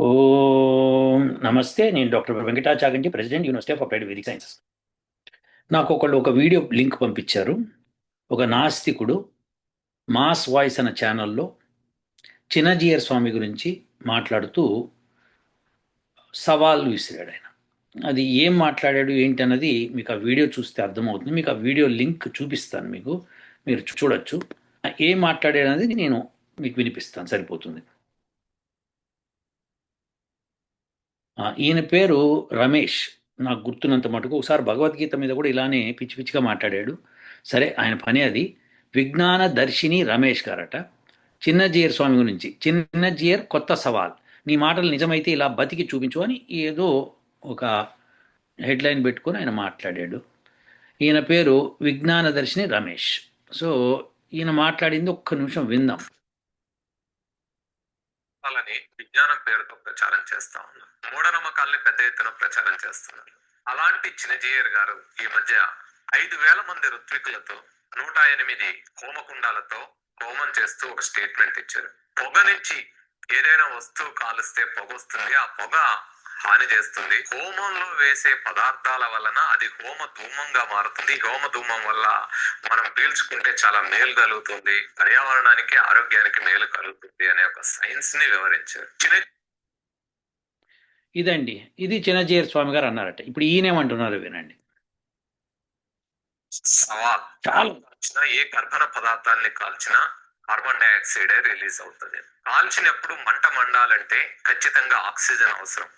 ఓం నమస్తే. నేను doctor Venkata Chaganti, president, university of applied Vedic sciences. నాకు ఒకళ్ళు ఒక వీడియో లింక్ పంపించారు. ఒక నాస్తికుడు మాస్ వాయిస్ అనే ఛానల్లో చిన్నజీయర్ స్వామి గురించి మాట్లాడుతూ సవాల్ విసిరాడు ఆయన. అది ఏం మాట్లాడాడు ఏంటి అన్నది మీకు ఆ వీడియో చూస్తే అర్థమవుతుంది. మీకు ఆ వీడియో లింక్ చూపిస్తాను, మీరు చూడొచ్చు. ఏం మాట్లాడాడు అనేది నేను మీకు వినిపిస్తాను, సరిపోతుంది. ఈయన పేరు రమేష్. నాకు గుర్తున్నంత మటుకు ఒకసారి భగవద్గీత మీద కూడా ఇలానే పిచ్చి పిచ్చిగా మాట్లాడాడు. సరే, ఆయన పని అది. విజ్ఞాన దర్శిని రమేష్ గారట. చిన్నజీయర్ స్వామి గురించి, చిన్నజీయర్ కొత్త సవాల్, నీ మాటలు నిజమైతే ఇలా బతికి చూపించు అని ఏదో ఒక హెడ్లైన్ పెట్టుకొని ఆయన మాట్లాడాడు. ఈయన పేరు విజ్ఞాన దర్శిని రమేష్. సో ఈయన మాట్లాడింది ఒక్క నిమిషం విందాం. వాళ్ళని విజ్ఞానం పేరుతో ప్రచారం చేస్తా ఉన్నారు. మూఢనమ్మకాల్ని పెద్ద ఎత్తున ప్రచారం చేస్తున్నారు. అలాంటి చిన్నజీయర్ గారు ఈ మధ్య 5,000 మంది ఋత్వికులతో 108 హోమకుండాలతో హోమం చేస్తూ ఒక స్టేట్మెంట్ ఇచ్చారు. పొగ నుంచి ఏదైనా వస్తువు కాలుస్తే పొగ వస్తుంది, ఆ పొగ హాని చేస్తుంది. హోమంలో వేసే పదార్థాల వలన అది హోమ ధూమంగా మారుతుంది. హోమ ధూమం వల్ల మనం పీల్చుకుంటే చాలా మేలు కలుగుతుంది, పర్యావరణానికి ఆరోగ్యానికి మేలు కలుగుతుంది అనే ఒక సైన్స్ ని వివరించారు. ఇదండి, ఇది చిన్నజీయర్ స్వామి గారు అన్నారట. ఇప్పుడు ఈయనేమంటున్నారు వినండి. సవాల్, చాలా ఏ కర్బన పదార్థాన్ని కాల్చినా కార్బన్ డైఆక్సైడ్ రిలీజ్ అవుతుంది. కాల్చినప్పుడు మంట మండాలంటే ఖచ్చితంగా ఆక్సిజన్ అవసరం.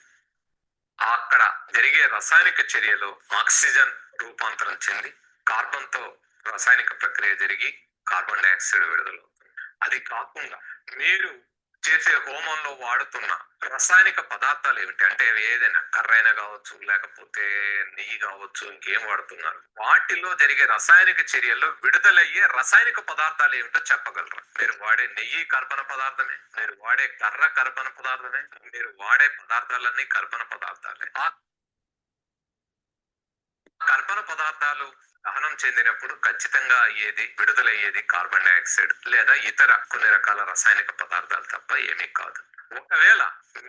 అక్కడ జరిగే రసాయనిక చర్యలో ఆక్సిజన్ రూపాంతరం చెంది కార్బన్ తో రసాయనిక ప్రక్రియ జరిగి కార్బన్ డైఆక్సైడ్ విడుదలవుతుంది. అది కాకుండా మీరు చేసే హోమంలో వాడుతున్న రసాయనిక పదార్థాలు ఏమిటి అంటే, ఏదైనా కర్రైనా కావచ్చు, లేకపోతే నెయ్యి కావచ్చు, ఇంకేం వాడుతున్నారు, వాటిలో జరిగే రసాయనిక చర్యల్లో విడుదలయ్యే రసాయనిక పదార్థాలు ఏమిటో చెప్పగలరు? మీరు వాడే నెయ్యి కర్బన పదార్థమే, మీరు వాడే కర్ర కర్బన పదార్థమే, మీరు వాడే పదార్థాలన్నీ కర్బన పదార్థాలే. ఆ కర్బన పదార్థాలు దహనం చెందినప్పుడు ఖచ్చితంగా అయ్యేది, విడుదలయ్యేది కార్బన్ డైఆక్సైడ్ లేదా ఇతర కొన్ని రకాల రసాయనిక పదార్థాలు తప్ప ఏమీ కాదు. ఒకవేళ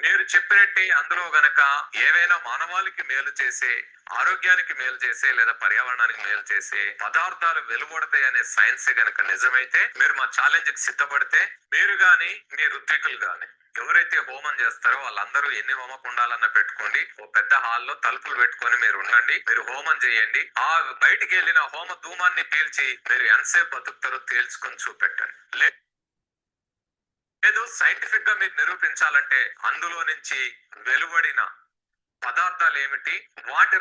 మీరు చెప్పినట్టే అందులో గనక ఏవైనా మానవాళికి మేలు చేసే, ఆరోగ్యానికి మేలు చేసే లేదా పర్యావరణానికి మేలు చేసే పదార్థాలు వెలువడతాయి అనే సైన్స్ గనక నిజమైతే, మీరు మా ఛాలెంజ్ కి సిద్ధపడితే, మీరు గాని మీ ఋత్వికులు గాని ఎవరైతే హోమం చేస్తారో వాళ్ళందరూ ఎన్ని హోమకుండాలన్నా పెట్టుకోండి, ఓ పెద్ద హాల్లో తలుపులు పెట్టుకొని మీరు ఉండండి, మీరు హోమం చేయండి. ఆ బయటికి వెళ్ళిన హోమ ధూమాన్ని పీల్చి మీరు ఎంతసేపు బతుకుతారో తేల్చుకొని చూపెట్టండి. లేదు సైంటిఫిక్ గా మీరు నిరూపించాలంటే అందులో నుంచి వెలువడిన పదార్థాలు ఏమిటి, వాటి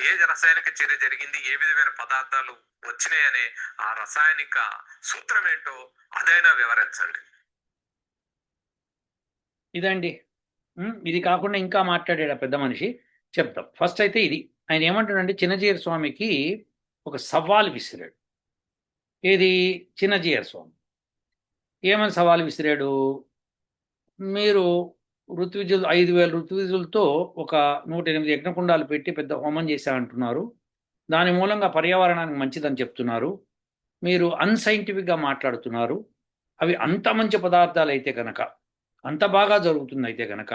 ఏ రసాయనిక చర్య జరిగింది, ఏ విధమైన పదార్థాలు వచ్చినాయనే ఆ రసాయనిక సూత్రం ఏంటో అదైనా వివరించండి. ఇదండి. ఇది కాకుండా ఇంకా మాట్లాడాడు పెద్ద మనిషి, చెప్తాం. ఫస్ట్ అయితే ఇది ఆయన ఏమంటాడంటే, చిన్నజీయర్ స్వామికి ఒక సవాల్ విసిరాడు. ఏది? చిన్నజీయర్ స్వామి ఏమని సవాల్ విసిరాడు? మీరు ఋత్విజులు 5,000 ఋత్విజులతో ఒక 108 యజ్ఞకుండాలు పెట్టి పెద్ద హోమం చేశారంటున్నారు. దాని మూలంగా పర్యావరణానికి మంచిదని చెప్తున్నారు. మీరు అన్సైంటిఫిక్గా మాట్లాడుతున్నారు. అవి అంత మంచి పదార్థాలు అయితే కనుక, అంత బాగా జరుగుతుందయితే కనుక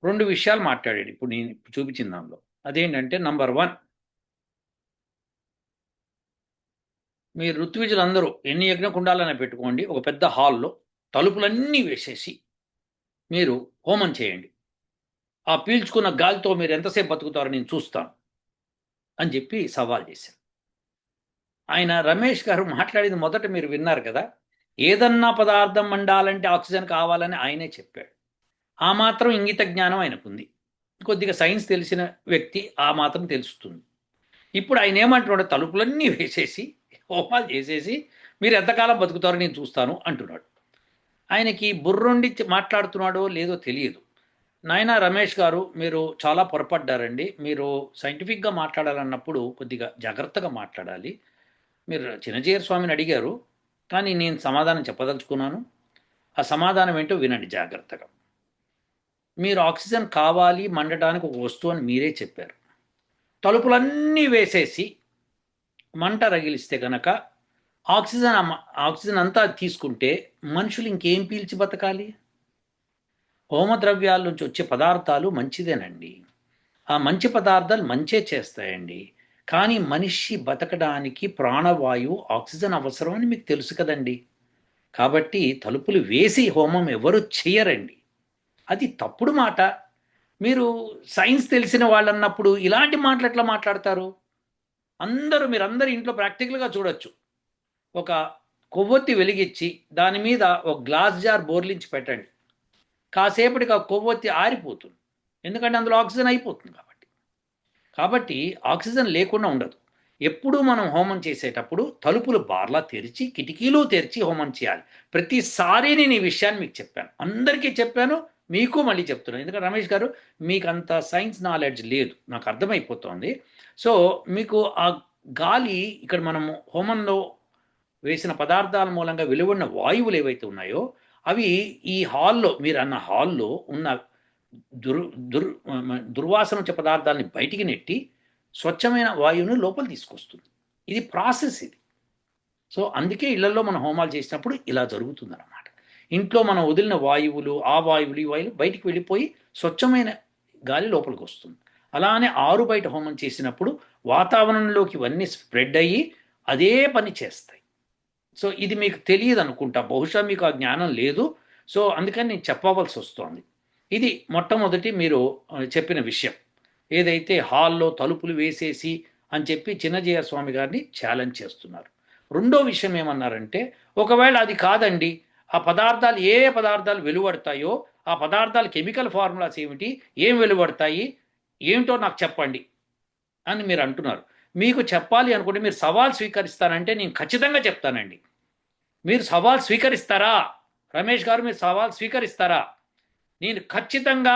2 విషయాలు మాట్లాడాడు ఇప్పుడు నేను చూపించిన దానిలో. అదేంటంటే, నంబర్ 1, మీరు ఋత్విజులందరూ ఎన్ని యజ్ఞకుండాలైనా పెట్టుకోండి, ఒక పెద్ద హాల్లో తలుపులన్నీ వేసేసి మీరు హోమం చేయండి. ఆ పీల్చుకున్న గాలితో మీరు ఎంతసేపు బతుకుతారో నేను చూస్తాను అని చెప్పి సవాల్ చేశారు. ఆయన రమేష్ గారు మాట్లాడింది మొదట మీరు విన్నారు కదా. ఏదన్నా పదార్థం మండాలంటే ఆక్సిజన్ కావాలని ఆయనే చెప్పాడు. ఆ మాత్రం ఇంగిత జ్ఞానం ఆయనకుంది. కొద్దిగా సైన్స్ తెలిసిన వ్యక్తి ఆ మాత్రం తెలుస్తుంది. ఇప్పుడు ఆయన ఏమంటున్నాడు? తలుపులన్నీ వేసేసి హోమాలు చేసేసి మీరు ఎంతకాలం బతుకుతారో నేను చూస్తాను అంటున్నాడు. ఆయనకి బుర్రుండి మాట్లాడుతున్నాడో లేదో తెలియదు. నాయనా రమేష్ గారు, మీరు చాలా పొరపడ్డారండి. మీరు సైంటిఫిక్గా మాట్లాడాలన్నప్పుడు కొద్దిగా జాగ్రత్తగా మాట్లాడాలి. మీరు చిన్నజీయర్ స్వామిని అడిగారు, కానీ నేను సమాధానం చెప్పదలుచుకున్నాను. ఆ సమాధానం ఏంటో వినండి జాగ్రత్తగా. మీరు ఆక్సిజన్ కావాలి మండటానికి ఒక వస్తువు అని మీరే చెప్పారు. తలుపులన్నీ వేసేసి మంట రగిలిస్తే కనుక ఆక్సిజన్ అంతా తీసుకుంటే మనుషులు ఇంకేం పీల్చి బతకాలి? హోమద్రవ్యాల నుంచి వచ్చే పదార్థాలు మంచిదేనండి. ఆ మంచి పదార్థాలు మంచే చేస్తాయండి. కానీ మనిషి బతకడానికి ప్రాణవాయువు, ఆక్సిజన్ అవసరం అని మీకు తెలుసు కదండి. కాబట్టి తలుపులు వేసి హోమం ఎవరు చెయ్యరండి. అది తప్పుడు మాట. మీరు సైన్స్ తెలిసిన వాళ్ళన్నప్పుడు ఇలాంటి మాటలు ఎట్లా మాట్లాడతారు? మీరందరూ ఇంట్లో ప్రాక్టికల్గా చూడొచ్చు. ఒక కొవ్వొత్తి వెలిగించి దాని మీద ఒక గ్లాస్ జార్ బోర్లించి పెట్టండి. కాసేపటికి ఆ కొవ్వొత్తి ఆరిపోతుంది. ఎందుకంటే అందులో ఆక్సిజన్ అయిపోతుంది కాబట్టి. కాబట్టి ఆక్సిజన్ లేకుండా ఉండదు. ఎప్పుడూ మనం హోమం చేసేటప్పుడు తలుపులు బార్లా తెరిచి, కిటికీలు తెరిచి హోమం చేయాలి. ప్రతిసారి నేను ఈ విషయాన్ని మీకు చెప్పాను. అందరికీ చెప్పాను, మీకు మళ్ళీ చెప్తున్నాను. ఎందుకంటే రమేష్ గారు, మీకు అంత సైన్స్ నాలెడ్జ్ లేదు, నాకు అర్థమైపోతుంది. సో మీకు ఆ గాలి, ఇక్కడ మనము హోమంలో వేసిన పదార్థాల మూలంగా వెలువడిన వాయువులు ఏవైతే ఉన్నాయో అవి ఈ హాల్లో, మీరు అన్న హాల్లో ఉన్న దుర్ దుర్ దుర్వాసన వచ్చే పదార్థాలని బయటికి నెట్టి స్వచ్ఛమైన వాయువును లోపల తీసుకొస్తుంది. ఇది ప్రాసెస్ ఇది. సో అందుకే ఇళ్లలో మనం హోమాలు చేసినప్పుడు ఇలా జరుగుతుందన్నమాట. ఇంట్లో మనం వదిలిన వాయువులు, ఆ వాయువులు, ఈ వాయువులు బయటికి వెళ్ళిపోయి స్వచ్ఛమైన గాలి లోపలికి వస్తుంది. అలానే ఆరు బయట హోమం చేసినప్పుడు వాతావరణంలోకి ఇవన్నీ స్ప్రెడ్ అయ్యి అదే పని చేస్తాయి. సో ఇది మీకు తెలియదు అనుకుంటా, బహుశా మీకు ఆ జ్ఞానం లేదు. సో అందుకని నేను చెప్పవలసి వస్తోంది. ఇది మొట్టమొదటి మీరు చెప్పిన విషయం. ఏదైతే హాల్లో తలుపులు వేసేసి అని చెప్పి చిన్నజీయ స్వామి గారిని ఛాలెంజ్ చేస్తున్నారు. రెండో విషయం ఏమన్నారంటే, ఒకవేళ అది కాదండి, ఆ పదార్థాలు ఏ పదార్థాలు వెలువడతాయో ఆ పదార్థాలు కెమికల్ ఫార్ములాస్ ఏమిటి, ఏం వెలువడతాయి, ఏమిటో నాకు చెప్పండి అని మీరు అంటున్నారు. మీకు చెప్పాలి అనుకుంటే మీరు సవాల్ స్వీకరిస్తానంటే నేను ఖచ్చితంగా చెప్తానండి. మీరు సవాల్ స్వీకరిస్తారా? రమేష్ గారు, మీరు సవాల్ స్వీకరిస్తారా? నేను ఖచ్చితంగా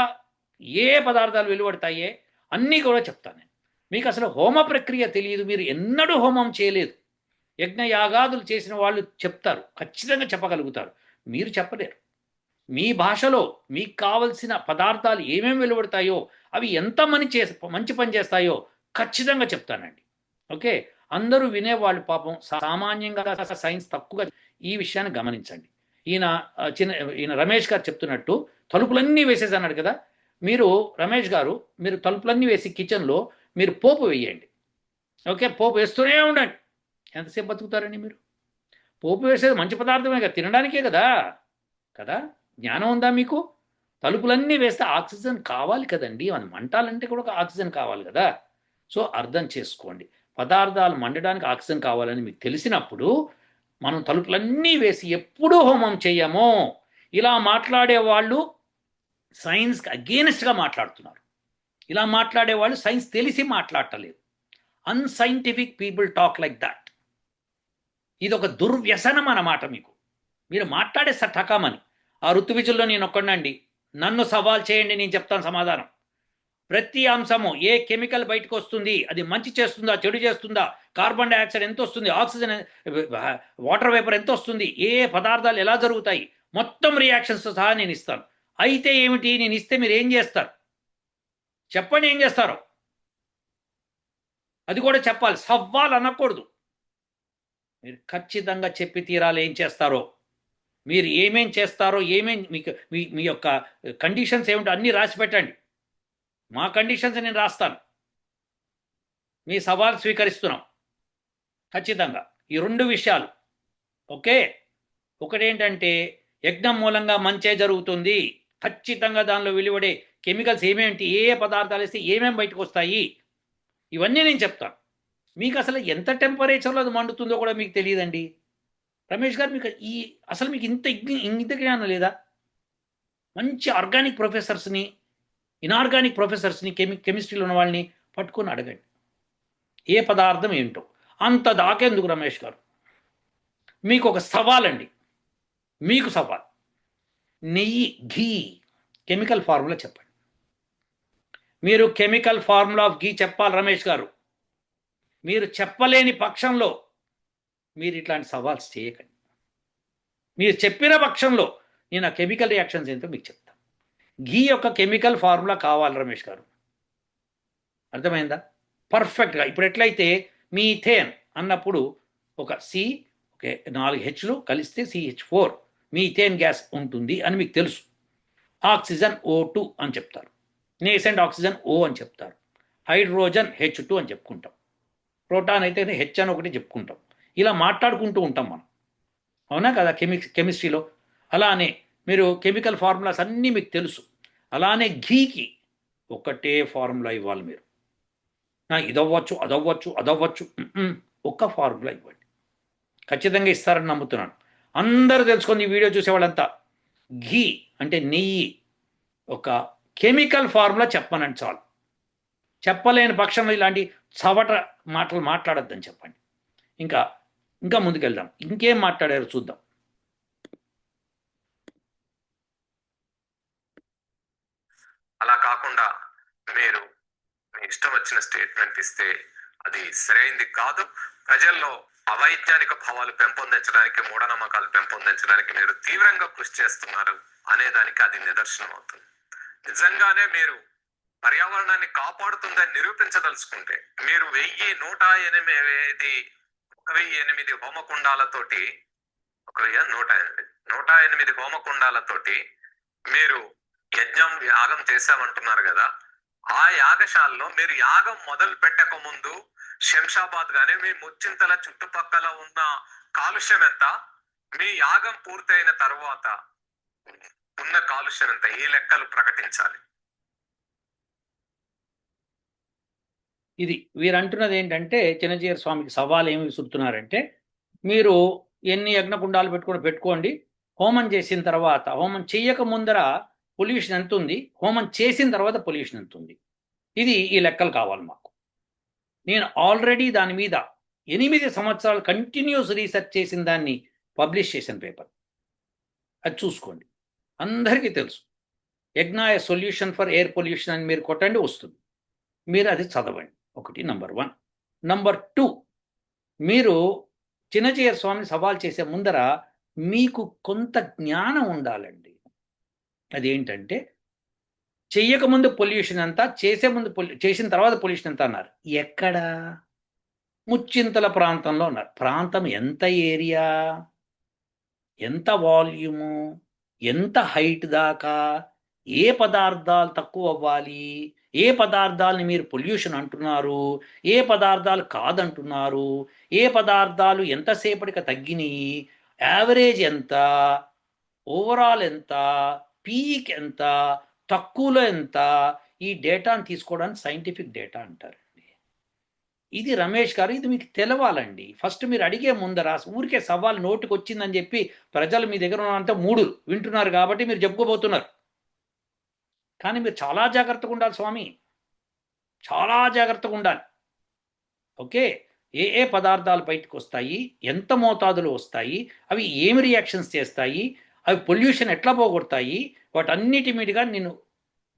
ఏ పదార్థాలు వెలువడతాయే అన్నీ కూడా చెప్తాను. మీకు అసలు హోమ ప్రక్రియ తెలియదు, మీరు ఎన్నడూ హోమం చేయలేదు. యజ్ఞ యాగాదులు చేసిన వాళ్ళు చెప్తారు, ఖచ్చితంగా చెప్పగలుగుతారు. మీరు చెప్పలేరు. మీ భాషలో మీకు కావలసిన పదార్థాలు ఏమేమి వెలువడతాయో, అవి ఎంత మంచి పని చేస్తాయో ఖచ్చితంగా చెప్తానండి. ఓకే, అందరూ వినేవాళ్ళు పాపం సామాన్యంగా సైన్స్ తక్కువగా ఈ విషయాన్ని గమనించండి. ఈయన రమేష్ గారు చెప్తున్నట్టు తలుపులన్నీ వేసేసి అన్నాడు కదా. మీరు రమేష్ గారు, మీరు తలుపులన్నీ వేసి కిచెన్లో మీరు పోపు వేయండి. ఓకే, పోపు వేస్తూనే ఉండండి. ఎంతసేపు బతుకుతారండి మీరు? పోపు వేసేది మంచి పదార్థమే కదా, తినడానికే కదా. కదా, జ్ఞానం ఉందా మీకు? తలుపులన్నీ వేస్తే ఆక్సిజన్ కావాలి కదండి, అది మంటాలంటే కూడా ఒక ఆక్సిజన్ కావాలి కదా. సో అర్థం చేసుకోండి, పదార్థాలు మండడానికి ఆక్సిజన్ కావాలని మీకు తెలిసినప్పుడు మనం తలుపులన్నీ వేసి ఎప్పుడూ హోమం చేయము. ఇలా మాట్లాడే వాళ్ళు సైన్స్కి అగేనెస్ట్గా మాట్లాడుతున్నారు. ఇలా మాట్లాడే వాళ్ళు సైన్స్ తెలిసి మాట్లాడటలేదు. Unscientific people talk like that. ఇది ఒక దుర్వ్యసనం అన్నమాట. మీరు మాట్లాడే సఠకమని. ఆ ఋతువిజుల్లో నేను ఒక్కడండి, నన్ను సవాల్ చేయండి, నేను చెప్తాను సమాధానం. ప్రతి అంశము, ఏ కెమికల్ బయటకు వస్తుంది, అది మంచి చేస్తుందా, చెడు చేస్తుందా, కార్బన్ డైఆక్సైడ్ ఎంత వస్తుంది, ఆక్సిజన్, వాటర్ వేపర్ ఎంత వస్తుంది, ఏ పదార్థాలు ఎలా జరుగుతాయి, మొత్తం రియాక్షన్స్ సహా నేను ఇస్తాను. అయితే ఏమిటి, నేను ఇస్తే మీరు ఏం చేస్తారు చెప్పండి, ఏం చేస్తారో అది కూడా చెప్పాలి. సవాల్ అనకూడదు. మీరు ఖచ్చితంగా చెప్పి తీరాలి ఏం చేస్తారో. మీరు ఏమేం చేస్తారో, మీకు మీ యొక్క కండిషన్స్ ఏమిటో అన్నీ రాసి పెట్టండి. మా కండిషన్స్ నేను రాస్తాను. మీ సవాల్ స్వీకరిస్తున్నాం ఖచ్చితంగా. ఈ రెండు విషయాలు ఓకే. ఒకటేంటంటే యజ్ఞం మూలంగా మంచే జరుగుతుంది, ఖచ్చితంగా దానిలో వెలువడే కెమికల్స్ ఏమేంటి, ఏ పదార్థాలు వేస్తే ఏమేమి బయటకు వస్తాయి, ఇవన్నీ నేను చెప్తాను. మీకు అసలు ఎంత టెంపరేచర్లో అది మండుతుందో కూడా మీకు తెలియదండి. రమేష్ గారు, మీకు అసలు మీకు ఇంత జ్ఞానం లేదా? మంచి ఆర్గానిక్ ప్రొఫెసర్స్ని, ఇనార్గానిక్ ప్రొఫెసర్స్ని, కెమిస్ట్రీలో ఉన్న వాళ్ళని పట్టుకొని అడగండి ఏ పదార్థం ఏంటో. అంత దాకెందుకు రమేష్ గారు? మీకు ఒక సవాల్ అండి, మీకు సవాల్. నెయ్యి, ఘీ కెమికల్ ఫార్ములా చెప్పండి. మీరు కెమికల్ ఫార్ములా ఆఫ్ ఘీ చెప్పాలి రమేష్ గారు. మీరు చెప్పలేని పక్షంలో మీరు ఇట్లాంటి సవాల్స్ చేయకండి. మీరు చెప్పిన పక్షంలో నేను ఆ కెమికల్ రియాక్షన్స్ ఏంటో మీకు చెప్తాను. ఘీ యొక్క కెమికల్ ఫార్ములా కావాలి రమేష్ గారు, అర్థమైందా? పర్ఫెక్ట్గా. ఇప్పుడు ఎట్లయితే మీథేన్ అన్నప్పుడు ఒక ఓకే 4 Hలు కలిస్తే CH4 మీథేన్ గ్యాస్ ఉంటుంది అని మీకు తెలుసు. ఆక్సిజన్ O2 అని చెప్తారు, నేసెంట్ ఆక్సిజన్ O అని చెప్తారు, హైడ్రోజన్ H2 అని చెప్పుకుంటాం, ప్రోటాన్ అయితే H అని ఒకటి చెప్పుకుంటాం. ఇలా మాట్లాడుకుంటూ ఉంటాం మనం, అవునా కదా? కెమిస్ట్రీలో అలానే మీరు కెమికల్ ఫార్ములాస్ అన్నీ మీకు తెలుసు. అలానే ఘీకి ఒకటే ఫార్ములా ఇవ్వాలి మీరు. ఇదవ్వచ్చు, అదవ్వచ్చు, అదవ్వచ్చు, ఒక్క ఫార్ములా ఇవ్వండి, ఖచ్చితంగా ఇస్తారని నమ్ముతున్నాను. అందరూ తెలుసుకొని ఈ వీడియో చూసేవాళ్ళంతా ఘీ అంటే నెయ్యి ఒక కెమికల్ ఫార్ములా చెప్పమనండి చాలు. చెప్పలేని పక్షంలో ఇలాంటి చవట మాటలు మాట్లాడొద్దని చెప్పండి. ఇంకా ఇంకా ముందుకెళ్దాం, ఇంకేం మాట్లాడారో చూద్దాం. అలా కాకుండా మీరు మీ ఇష్టం వచ్చిన స్టేట్మెంట్ ఇస్తే అది సరైంది కాదు. ప్రజల్లో అవైజ్ఞానిక భావాలు పెంపొందించడానికి, మూఢనమ్మకాలు పెంపొందించడానికి మీరు తీవ్రంగా కృషి చేస్తున్నారు అనేదానికి అది నిదర్శనం అవుతుంది. నిజంగానే మీరు పర్యావరణాన్ని కాపాడుతుందని నిరూపించదలుచుకుంటే మీరు 1,108 హోమకుండాలతోటి 108 హోమకుండాలతోటి మీరు యాగం చేశామంటున్నారు కదా. ఆ యాగశాలలో మీరు యాగం మొదలు పెట్టక ముందు శంషాబాద్ గాని మీ ముచ్చింతల చుట్టుపక్కల ఉన్న కాలుష్యం ఎంత, మీ యాగం పూర్తయిన తర్వాత ఉన్న కాలుష్యం ఎంత, ఈ లెక్కలు ప్రకటించాలి. ఇది వీరు అంటున్నది ఏంటంటే, చిన్నజీయర్ స్వామికి సవాల్ ఏమి విసురుతున్నారంటే, మీరు ఎన్ని యజ్ఞకుండాలు పెట్టుకోండి, హోమం చేసిన తర్వాత, హోమం చెయ్యక ముందర పొల్యూషన్ ఎంత ఉంది, హోమం చేసిన తర్వాత పొల్యూషన్ ఎంత ఉంది, ఇది ఈ లెక్కలు కావాలి మాకు. నేను ఆల్రెడీ దాని మీద 8 సంవత్సరాలు కంటిన్యూస్ రీసెర్చ్ చేసిన దాన్ని పబ్లిష్ చేసిన పేపర్, అది చూసుకోండి. అందరికీ తెలుసు, యజ్ఞాయ సొల్యూషన్ ఫర్ ఎయిర్ పొల్యూషన్ అని మీరు కొట్టండి, వస్తుంది. మీరు అది చదవండి, ఒకటి నంబర్ 1. నంబర్ 2, మీరు చిన్నజీయర్ స్వామిని సవాల్ చేసే ముందర మీకు కొంత జ్ఞానం ఉండాలండి. అదేంటంటే, చెయ్యకముందు పొల్యూషన్ అంతా, చేసిన తర్వాత పొల్యూషన్ ఎంత అన్నారు. ఎక్కడ? ముచ్చింతల ప్రాంతంలో ఉన్నారు. ప్రాంతం ఎంత ఏరియా, ఎంత వాల్యూము, ఎంత హైట్ దాకా, ఏ పదార్థాలు తక్కువ అవ్వాలి, ఏ పదార్థాలని మీరు పొల్యూషన్ అంటున్నారు, ఏ పదార్థాలు కాదంటున్నారు, ఏ పదార్థాలు ఎంతసేపటికి తగ్గినాయి, యావరేజ్ ఎంత, ఓవరాల్ ఎంత, పీక్ ఎంత, తక్కువలో ఎంత, ఈ డేటాను తీసుకోవడానికి సైంటిఫిక్ డేటా అంటారండి. ఇది రమేష్ గారు, ఇది మీకు తెలవాలండి. ఫస్ట్ మీరు అడిగే ముందర ఊరికే సవాల్ నోటికి వచ్చిందని చెప్పి ప్రజలు మీ దగ్గర ఉన్నంత 3 వింటున్నారు కాబట్టి మీరు చెప్పుకోబోతున్నారు. కానీ మీరు చాలా జాగ్రత్తగా ఉండాలి స్వామి, చాలా జాగ్రత్తగా ఉండాలి. ఓకే, ఏ పదార్థాలు బయటకు వస్తాయి, ఎంత మోతాదులు వస్తాయి, అవి ఏమి రియాక్షన్స్ చేస్తాయి, అవి పొల్యూషన్ ఎట్లా పోగొడతాయి, వాటన్నిటి మీదుగా నేను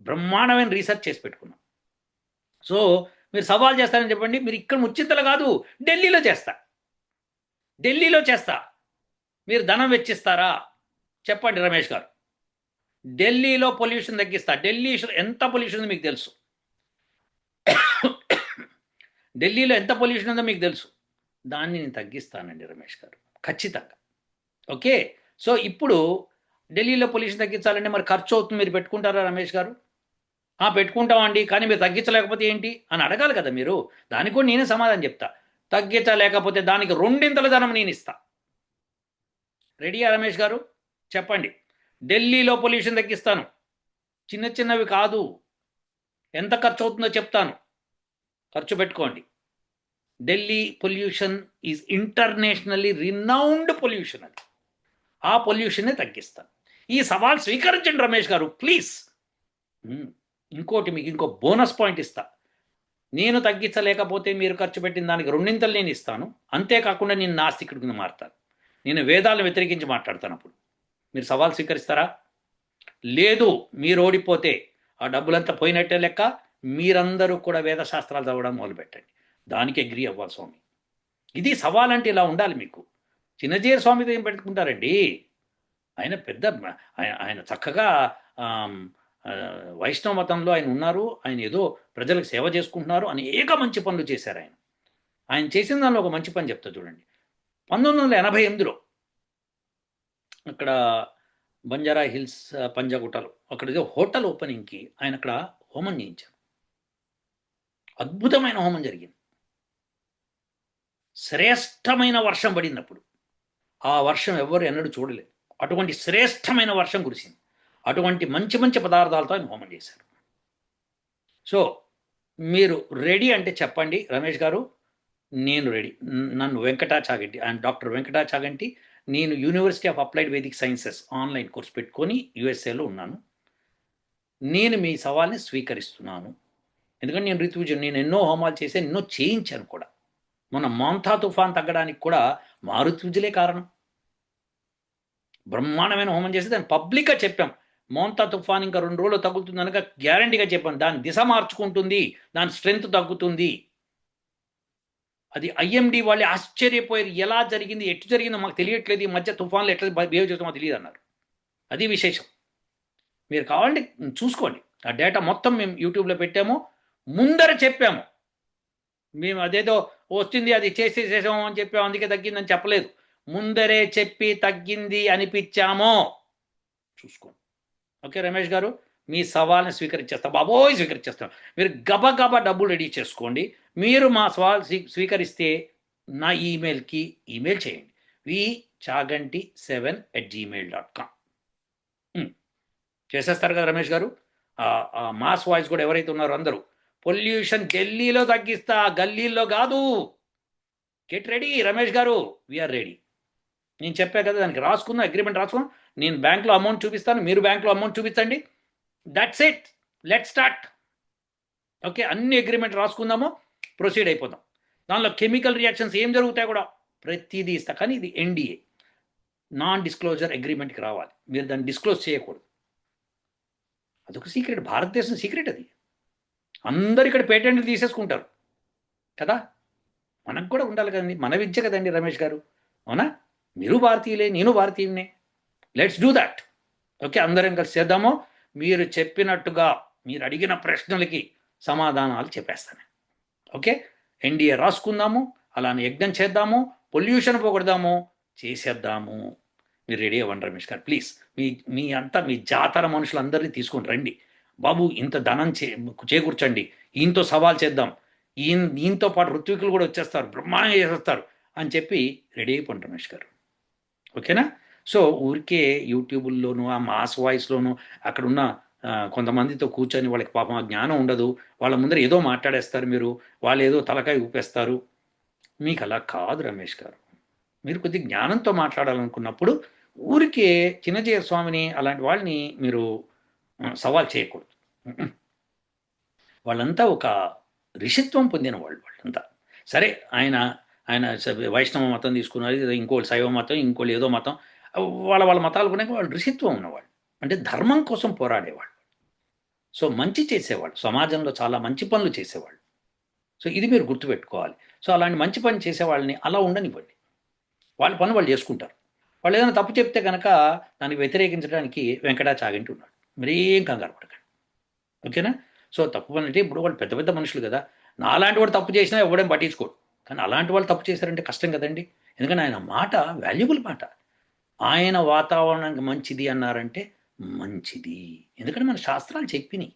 బ్రహ్మాండమైన రీసెర్చ్ చేసి పెట్టుకున్నాను. సో మీరు సవాల్ చేస్తారని చెప్పండి, మీరు ఇక్కడ ముచ్చింతలు కాదు, ఢిల్లీలో చేస్తా. మీరు ధనం వెచ్చిస్తారా చెప్పండి రమేష్ గారు. ఢిల్లీలో పొల్యూషన్ తగ్గిస్తా. ఢిల్లీ ఎంత పొల్యూషన్ ఉందో మీకు తెలుసు, ఢిల్లీలో ఎంత పొల్యూషన్ ఉందో మీకు తెలుసు. దాన్ని నేను తగ్గిస్తానండి రమేష్ గారు, ఖచ్చితంగా. ఓకే, సో ఇప్పుడు ఢిల్లీలో పొల్యూషన్ తగ్గించాలంటే మరి ఖర్చు అవుతుంది, మీరు పెట్టుకుంటారా రమేష్ గారు? పెట్టుకుంటామండి, కానీ మీరు తగ్గించలేకపోతే ఏంటి అని అడగాలి కదా మీరు. దానికి కూడా నేనే సమాధానం చెప్తా. తగ్గించలేకపోతే దానికి 2 ధనం నేను ఇస్తా. రెడీయా రమేష్ గారు? చెప్పండి. ఢిల్లీలో పొల్యూషన్ తగ్గిస్తాను, చిన్నవి కాదు. ఎంత ఖర్చు అవుతుందో చెప్తాను, ఖర్చు పెట్టుకోండి. Delhi pollution is internationally renowned pollution, అది ఆ పొల్యూషన్నే తగ్గిస్తాను. ఈ సవాల్ స్వీకరించండి రమేష్ గారు ప్లీజ్. ఇంకోటి మీకు ఇంకో బోనస్ పాయింట్ ఇస్తా. నేను తగ్గించలేకపోతే మీరు ఖర్చు పెట్టిన దానికి 2 నేను ఇస్తాను. అంతేకాకుండా నేను నాస్తికుడి కింద మారుతాను, నేను వేదాలను వ్యతిరేకించి మాట్లాడతాను. అప్పుడు మీరు సవాల్ స్వీకరిస్తారా? లేదు, మీరు ఓడిపోతే ఆ డబ్బులంతా పోయినట్టే లెక్క. మీరందరూ కూడా వేదశాస్త్రాలు చదవడం మొదలుపెట్టండి, దానికి అగ్రీ అవ్వాలి స్వామి. ఇది సవాల్ అంటే ఇలా ఉండాలి మీకు. చిన్నజీయర్ స్వామితో ఏం పెట్టుకుంటారండి, ఆయన పెద్ద ఆయన చక్కగా వైష్ణవ మతంలో ఆయన ఉన్నారు, ఆయన ఏదో ప్రజలకు సేవ చేసుకుంటున్నారు, అనేక మంచి పనులు చేశారు ఆయన చేసిన దానిలో ఒక మంచి పని చెప్తా చూడండి. 1988లో అక్కడ బంజారా హిల్స్ పంజాగుట్టలో అక్కడ ఏదో హోటల్ ఓపెనింగ్కి ఆయన అక్కడ హోమం చేయించారు. అద్భుతమైన హోమం జరిగింది. శ్రేష్టమైన వర్షం పడినప్పుడు ఆ వర్షం ఎవరు ఎన్నడూ చూడలేదు. అటువంటి శ్రేష్టమైన వర్షం కురిసింది. అటువంటి మంచి మంచి పదార్థాలతో ఆయన హోమం చేశారు. సో మీరు రెడీ అంటే చెప్పండి రమేష్ గారు, నేను రెడీ. నన్ను వెంకటా చాగంటి, ఆయన డాక్టర్ వెంకటా చాగంటి. నేను university of applied Vedic sciences online course పెట్టుకొని యుఎస్ఏలో ఉన్నాను. నేను మీ సవాల్ని స్వీకరిస్తున్నాను. ఎందుకంటే నేను ఋతువిజన్, నేను ఎన్నో హోమాలు చేసి ఎన్నో చేయించాను కూడా. మొన్న మోంతా తుఫాన్ తగ్గడానికి కూడా మా ఋతువిజులే కారణం. బ్రహ్మాండమైన హోమం చేసి దాన్ని పబ్లిక్గా చెప్పాం. మోంతా తుఫాన్ ఇంకా 2 రోజులు తగ్గుతుంది కనుక గ్యారంటీగా చెప్పాను, దాని దిశ మార్చుకుంటుంది, దాని స్ట్రెంగ్త్ తగ్గుతుంది. అది ఐఎండి వాళ్ళు ఆశ్చర్యపోయారు, ఎలా జరిగింది, ఎటు జరిగిందో మాకు తెలియట్లేదు, ఈ మధ్య తుఫాన్లు ఎట్లా బిహేవ్ చేస్తామో తెలియదు అన్నారు. అది విశేషం. మీరు కావాలంటే చూసుకోండి, ఆ డేటా మొత్తం మేము యూట్యూబ్లో పెట్టాము, ముందర చెప్పాము. మేము అదేదో వచ్చింది అది చేసేసాము అని చెప్పాము అందుకే తగ్గిందని చెప్పలేదు. ముందరే చెప్పి తగ్గింది అనిపించామో చూసుకోండి. ఓకే రమేష్ గారు, మీ సవాల్ని స్వీకరించేస్తాం, బాబోయ్ స్వీకరించేస్తాం. మీరు గబగబా డబ్బులు రెడీ చేసుకోండి. మీరు మా సవాల్ స్వీకరిస్తే నా ఈమెయిల్కి ఈమెయిల్ చేయండి, vchaganti7@gmail.com. చేసేస్తారు కదా రమేష్ గారు. మాస్ వాయిస్ కూడా ఎవరైతే ఉన్నారో అందరూ, పొల్యూషన్ ఢిల్లీలో తగ్గిస్తా, గల్లీల్లో కాదు. గెట్ రెడీ రమేష్ గారు, వీఆర్ రెడీ. నేను చెప్పా కదా, దానికి రాసుకుందాం, అగ్రిమెంట్ రాసుకుందాం. నేను బ్యాంక్లో అమౌంట్ చూపిస్తాను, మీరు బ్యాంక్లో అమౌంట్ చూపించండి. That's it, let start. Okay, అన్ని అగ్రిమెంట్ రాసుకుందాము, ప్రొసీడ్ అయిపోదాం. దానిలో కెమికల్ రియాక్షన్స్ ఏం జరుగుతాయి కూడా ప్రతిదీ ఇస్తా. కానీ ఇది ఎన్డీఏ, నాన్ డిస్క్లోజర్ అగ్రిమెంట్కి రావాలి. మీరు దాన్ని డిస్క్లోజ్ చేయకూడదు. అదొక సీక్రెట్, భారతదేశం సీక్రెట్ అది. అందరు ఇక్కడ పేటెంట్లు తీసేసుకుంటారు కదా, మనకు కూడా ఉండాలి కదండి, మన విద్య కదండి రమేష్ గారు. అవునా, మీరు భారతీయులే, నేను భారతీయునే. Let's do that. ఓకే, అందరం కలిసి చేద్దాము. మీరు చెప్పినట్టుగా మీరు అడిగిన ప్రశ్నలకి సమాధానాలు చెప్పేస్తాను. ఓకే, ఎన్డీఏ రాసుకుందాము, అలానే యజ్ఞం చేద్దాము, పొల్యూషన్ పోగొడదాము, చేసేద్దాము. మీరు రెడీ అవ్వండి రమేష్ గారు ప్లీజ్. మీ అంతా మీ జాతర మనుషులందరినీ తీసుకొని రండి బాబు. ఇంత ధనం చేకూర్చండి, ఈయనతో సవాల్ చేద్దాం, ఈయనతో పాటు ఋత్వికులు కూడా వచ్చేస్తారు, బ్రహ్మాండంగా చేసేస్తారు అని చెప్పి రెడీ అయిపోండి రమేష్ గారు. ఓకేనా. సో ఊరికే యూట్యూబుల్లోనూ ఆ మాస్ వాయిస్లోనూ అక్కడున్న కొంతమందితో కూర్చొని వాళ్ళకి పాపం ఆ జ్ఞానం ఉండదు, వాళ్ళ ముందర ఏదో మాట్లాడేస్తారు, వాళ్ళు ఏదో తలకాయ ఊపేస్తారు. మీకు అలా కాదు రమేష్ గారు. మీరు కొద్ది జ్ఞానంతో మాట్లాడాలనుకున్నప్పుడు ఊరికే చిన్నజీయ స్వామిని అలాంటి వాళ్ళని మీరు సవాల్ చేయకూడదు. వాళ్ళంతా ఒక ఋషిత్వం పొందిన వాళ్ళంతా. సరే, ఆయన వైష్ణవ మతం తీసుకున్నారు, ఇంకోళ్ళు శైవ మతం, ఇంకోళ్ళు ఏదో మతం, వాళ్ళ మతాలు కొనే వాళ్ళు ఋషిత్వం ఉన్నవాళ్ళు, అంటే ధర్మం కోసం పోరాడేవాళ్ళు. సో మంచి చేసేవాళ్ళు, సమాజంలో చాలా మంచి పనులు చేసేవాళ్ళు. సో ఇది మీరు గుర్తుపెట్టుకోవాలి. సో అలాంటి మంచి పని చేసేవాళ్ళని అలా ఉండనివ్వండి, వాళ్ళ పని వాళ్ళు చేసుకుంటారు. వాళ్ళు ఏదైనా తప్పు చెప్తే కనుక దానికి వ్యతిరేకించడానికి వెంకటా చాగంటి ఉన్నాడు, మరేం కంగారు పడకండి. ఓకేనా. సో తప్పు పని అంటే ఇప్పుడు వాళ్ళు పెద్ద పెద్ద మనుషులు కదా, నాలాంటి వాడు తప్పు చేసినా ఎవడేం పట్టించుకోడు. కానీ అలాంటి వాళ్ళు తప్పు చేశారంటే కష్టం కదండి. ఎందుకంటే ఆయన మాట వాల్యుబుల్ మాట. ఆయన వాతావరణానికి మంచిది అన్నారంటే మంచిది, ఎందుకంటే మన శాస్త్రాలు చెప్పినాయి.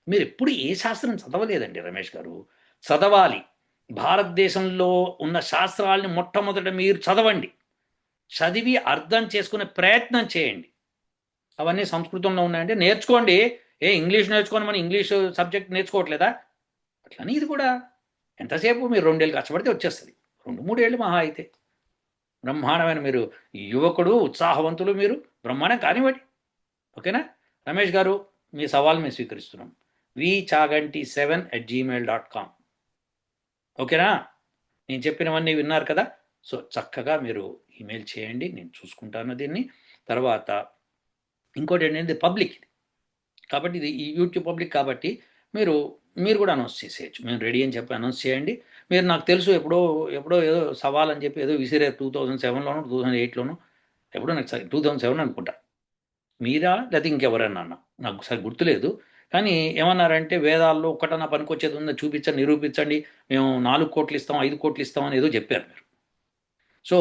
మీరు ఎప్పుడు ఏ శాస్త్రం చదవలేదండి రమేష్ గారు, చదవాలి. భారతదేశంలో ఉన్న శాస్త్రాలని మొట్టమొదట మీరు చదవండి, చదివి అర్థం చేసుకునే ప్రయత్నం చేయండి. అవన్నీ సంస్కృతంలో ఉన్నాయంటే నేర్చుకోండి. ఇంగ్లీష్ నేర్చుకొని మనం ఇంగ్లీష్ సబ్జెక్ట్ నేర్చుకోవట్లేదా? అట్లని ఇది కూడా ఎంతసేపు మీరు 2 ఏళ్ళు కష్టపడితే వచ్చేస్తుంది, 2-3 ఏళ్ళు మహా అయితే. బ్రహ్మాండమైన మీరు యువకుడు, ఉత్సాహవంతులు, మీరు బ్రహ్మాండం కానివ్వండి. ఓకేనా రమేష్ గారు, మీ సవాల్ మేము స్వీకరిస్తున్నాం. vchaganti7@gmail.com. ఓకేనా. నేను చెప్పినవన్నీ విన్నారు కదా. సో చక్కగా మీరు ఈమెయిల్ చేయండి, నేను చూసుకుంటాను దీన్ని. తర్వాత ఇంకోటి ఏంటంటే పబ్లిక్ ఇది కాబట్టి, ఇది ఈ యూట్యూబ్ పబ్లిక్ కాబట్టి మీరు కూడా అనౌన్స్ చేసేయచ్చు. మేము రెడీ అని చెప్పి అనౌన్స్ చేయండి. మీరు నాకు తెలుసు ఎప్పుడో ఏదో సవాల్ అని చెప్పి ఏదో విసిరారు 2007లోనో 2008లోనో, ఎప్పుడో నాకు 2007 అనుకుంటా. మీరా లేకపోతే ఇంకెవరన్నా అన్న, నాకు సరి గుర్తులేదు. కానీ ఏమన్నారంటే వేదాల్లో ఒక్కటన్నా పనికొచ్చేది ఉందో చూపించండి, నిరూపించండి, మేము 4 కోట్లు ఇస్తాం, 5 కోట్లు ఇస్తాం అని ఏదో చెప్పారు మీరు. సో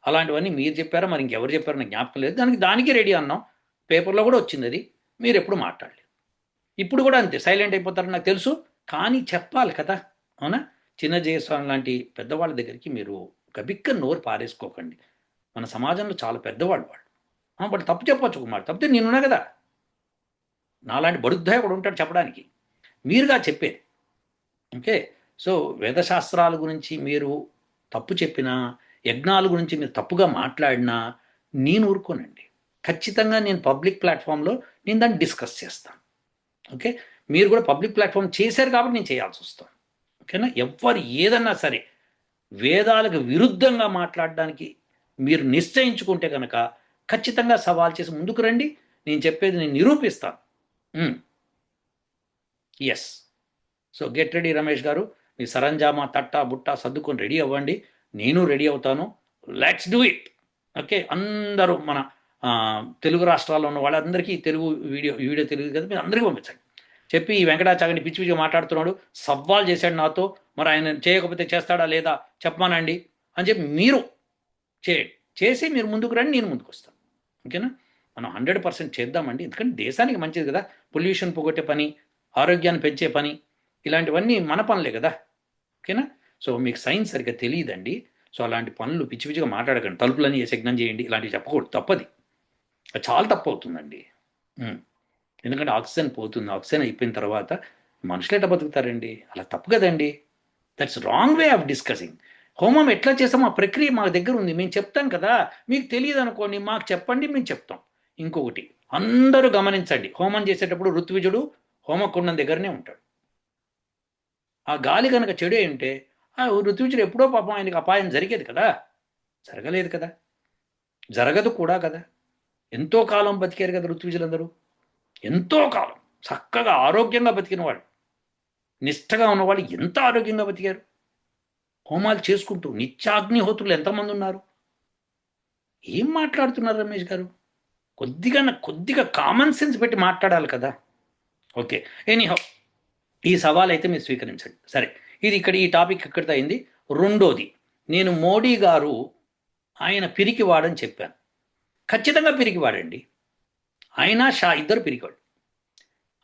అలాంటివన్నీ మీరు చెప్పారా మరి ఇంకెవరు చెప్పారో నాకు జ్ఞాపకం లేదు. దానికి రెడీ అన్నాం. పేపర్లో కూడా వచ్చింది అది, మీరు ఎప్పుడు మాట్లాడలేదు. ఇప్పుడు కూడా అంతే సైలెంట్ అయిపోతారని నాకు తెలుసు, కానీ చెప్పాలి కదా, అవునా? చిన్న జయస్వామి లాంటి పెద్దవాళ్ళ దగ్గరికి మీరు గబిక్క నోరు పారేసుకోకండి. మన సమాజంలో చాలా పెద్దవాళ్ళు వాళ్ళు. వాళ్ళు తప్పు చెప్పొచ్చు ఒక మాట, తప్పితే నేనున్నా కదా, నాలాంటి బడుద్దాయి కూడా ఉంటాడు చెప్పడానికి, మీరుగా చెప్పేది. ఓకే, సో వేదశాస్త్రాల గురించి మీరు తప్పు చెప్పినా, యజ్ఞాల గురించి మీరు తప్పుగా మాట్లాడినా నేను ఊరుకోనండి. ఖచ్చితంగా నేను పబ్లిక్ ప్లాట్ఫామ్లో నేను దాన్ని డిస్కస్ చేస్తాను. ఓకే, మీరు కూడా పబ్లిక్ ప్లాట్ఫామ్ చేశారు కాబట్టి నేను చేయాల్సి వస్తాను. ఓకేనా? ఎవ్వరు ఏదన్నా సరే వేదాలకు విరుద్ధంగా మాట్లాడడానికి మీరు నిశ్చయించుకుంటే కనుక ఖచ్చితంగా సవాల్ చేసి ముందుకు రండి. నేను చెప్పేది నేను నిరూపిస్తాను. Yes. So get ready Ramesh గారు, మీ సరంజామా తట్టా బుట్టా సర్దుకొని రెడీ అవ్వండి. నేను రెడీ అవుతాను. Let's do it. ఓకే, అందరూ మన తెలుగు రాష్ట్రాల్లో ఉన్న వాళ్ళందరికీ తెలుగు వీడియో తెలుగు కదా, మీరు అందరికీ పంపించండి. చెప్పి ఈ వెంకటాచాగని పిచ్చి పిచ్చిగా మాట్లాడుతున్నాడు, సవాల్ చేశాడు నాతో, మరి ఆయన చేయకపోతే చేస్తాడా లేదా చెప్పమానండి అని చెప్పి మీరు చేయండి. చేసి మీరు ముందుకు రండి, నేను ముందుకు వస్తాను. ఓకేనా? మనం 100% చేద్దామండి, ఎందుకంటే దేశానికి మంచిది కదా. పొల్యూషన్ పోగొట్టే పని, ఆరోగ్యాన్ని పెంచే పని, ఇలాంటివన్నీ మన పనులే కదా. ఓకేనా? సో మీకు సైన్స్ సరిగ్గా తెలియదండి. సో అలాంటి పనులు పిచ్చి పిచ్చిగా మాట్లాడకండి. తలుపులని యజ్ఞం చేయండి ఇలాంటివి చెప్పకూడదు, తప్పది. అది చాలా తప్పు అవుతుందండి. ఎందుకంటే ఆక్సిజన్ పోతుంది, ఆక్సిజన్ అయిపోయిన తర్వాత మనుషులు ఎట్లా బతుకుతారండి? అలా తప్పు కదండి. That's wrong way of discussing. హోమం ఎట్లా చేస్తాం ఆ ప్రక్రియ మా దగ్గర ఉంది, మేము చెప్తాం కదా. మీకు తెలియదు అనుకోండి, మాకు చెప్పండి, మేము చెప్తాం. ఇంకొకటి అందరూ గమనించండి, హోమం చేసేటప్పుడు ఋత్విజుడు హోమకుండం దగ్గరనే ఉంటాడు. ఆ గాలి కనుక చెడు ఉంటే ఆ ఋత్విజుడు ఎప్పుడో పాపం ఆయనకి అపాయం జరిగేది కదా. జరగలేదు కదా, జరగదు కూడా కదా. ఎంతో కాలం బతికారు కదా ఋత్విజులందరూ, ఎంతో కాలం చక్కగా ఆరోగ్యంగా బతికిన వాళ్ళు, నిష్ఠగా ఉన్నవాళ్ళు ఎంత ఆరోగ్యంగా బతికారు. హోమాలు చేసుకుంటూ నిత్యాగ్నిహోత్రులు ఎంతమంది ఉన్నారు. ఏం మాట్లాడుతున్నారు రమేష్ గారు? కొద్దిగా కామన్ సెన్స్ పెట్టి మాట్లాడాలి కదా. ఓకే, ఎనీహౌ ఈ సవాల్ అయితే మీరు స్వీకరించండి. సరే, ఇది ఇక్కడ ఈ టాపిక్ ఇక్కడితో అయింది. రెండోది, నేను మోడీ గారు ఆయన పిరికివాడని చెప్పాను. ఖచ్చితంగా పిరికివాడండి. ఆయన షా ఇద్దరు పిరికివాడు.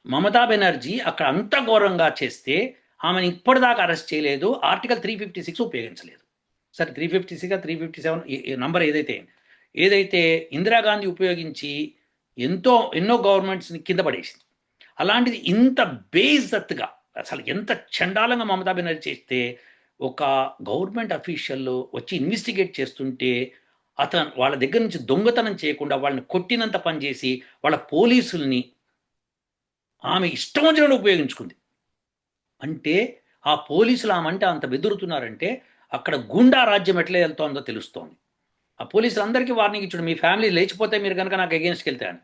మమతా బెనర్జీ అక్కడ అంత ఘోరంగా చేస్తే ఆమెను ఇప్పటిదాకా అరెస్ట్ చేయలేదు, ఆర్టికల్ 356 ఉపయోగించలేదు. సరే 356 357 నంబర్ ఏదైతే ఇందిరాగాంధీ ఉపయోగించి ఎన్నో గవర్నమెంట్స్ని కింద పడేసింది. అలాంటిది ఇంత బేజత్గా, అసలు ఎంత చండాలంగా మమతా బెనర్జీ చేస్తే ఒక గవర్నమెంట్ అఫీషియల్ వచ్చి ఇన్వెస్టిగేట్ చేస్తుంటే అతను వాళ్ళ దగ్గర నుంచి దొంగతనం చేయకుండా వాళ్ళని కొట్టినంత పనిచేసి వాళ్ళ పోలీసుల్ని ఆమె ఇష్టం వచ్చినట్టు ఉపయోగించుకుంది. అంటే ఆ పోలీసులు ఆమె అంటే అంత బెదురుతున్నారంటే అక్కడ గుండా రాజ్యం ఎట్లా వెళ్తోందో తెలుస్తోంది. ఆ పోలీసులు అందరికీ వార్నింగ్ ఇచ్చాడు, మీ ఫ్యామిలీ లేచిపోతే మీరు కనుక నాకు అగేన్స్ట్కి వెళ్తే అని.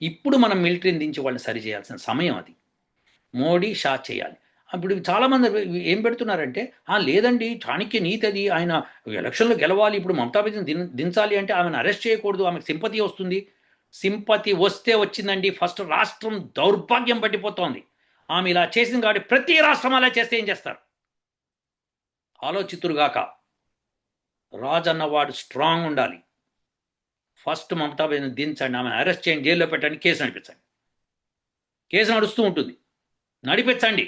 ఇప్పుడు మనం మిలిటరీని దించి వాళ్ళని సరి చేయాల్సిన సమయం అది. మోడీ షా చేయాలి. ఇప్పుడు చాలామంది ఏం పెడుతున్నారంటే లేదండి చాణక్య నీతి అది, ఆయన ఎలక్షన్లో గెలవాలి, ఇప్పుడు మమతా బెనర్జీని దించాలి అంటే ఆమెను అరెస్ట్ చేయకూడదు, ఆమెకు సింపతి వస్తుంది. సింపతి వస్తే వచ్చిందండి, ఫస్ట్ రాష్ట్రం దౌర్భాగ్యం పట్టిపోతోంది. ఆమె ఇలా చేసింది కాబట్టి ప్రతి రాష్ట్రం అలా చేస్తే ఏం చేస్తారు ఆలోచితురుగాక. రాజు అన్నవాడు స్ట్రాంగ్ ఉండాలి. ఫస్ట్ మమతా బెనర్జీని దించండి, ఆమెను అరెస్ట్ చేయండి, జైల్లో పెట్టండి, కేసు నడిపించండి. కేసు నడుస్తూ ఉంటుంది, నడిపించండి.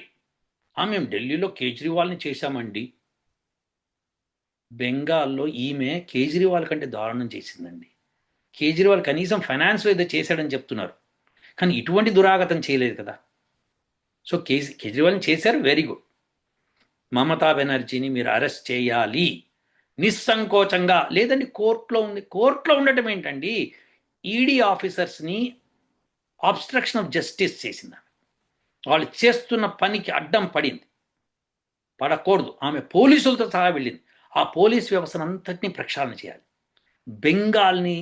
మేము ఢిల్లీలో కేజ్రీవాల్ని చేశామండి. బెంగాల్లో ఈమె కేజ్రీవాల్ కంటే దారుణం చేసిందండి. కేజ్రీవాల్ కనీసం ఫైనాన్స్లో ఏదో చేశాడని చెప్తున్నారు, కానీ ఇటువంటి దురాగతం చేయలేదు కదా. సో కేజ్రీవాల్ని చేశారు, వెరీ గుడ్. మమతా బెనర్జీని మీరు అరెస్ట్ చేయాలి నిస్సంకోచంగా. లేదండి కోర్టులో ఉంది, కోర్టులో ఉండటం ఏంటండి, ఈడీ ఆఫీసర్స్ని అబ్స్ట్రక్షన్ ఆఫ్ జస్టిస్ చేసింది. వాళ్ళు చేస్తున్న పనికి అడ్డం పడింది, పడకూడదు. ఆమె పోలీసులతో సహా వెళ్ళింది. ఆ పోలీస్ వ్యవస్థను అంతటినీ ప్రక్షాళన చేయాలి, బెంగాల్ని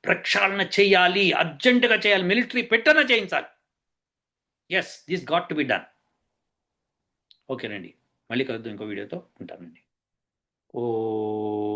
ప్రక్షాళన చేయాలి, అర్జెంటుగా చేయాలి, మిలిటరీ పెట్టన చేయించాలి. Yes, this got to be done. ఓకేనండి, మళ్ళీ కలుద్దాం ఇంకో వీడియోతో. ఉంటానండి. ఓ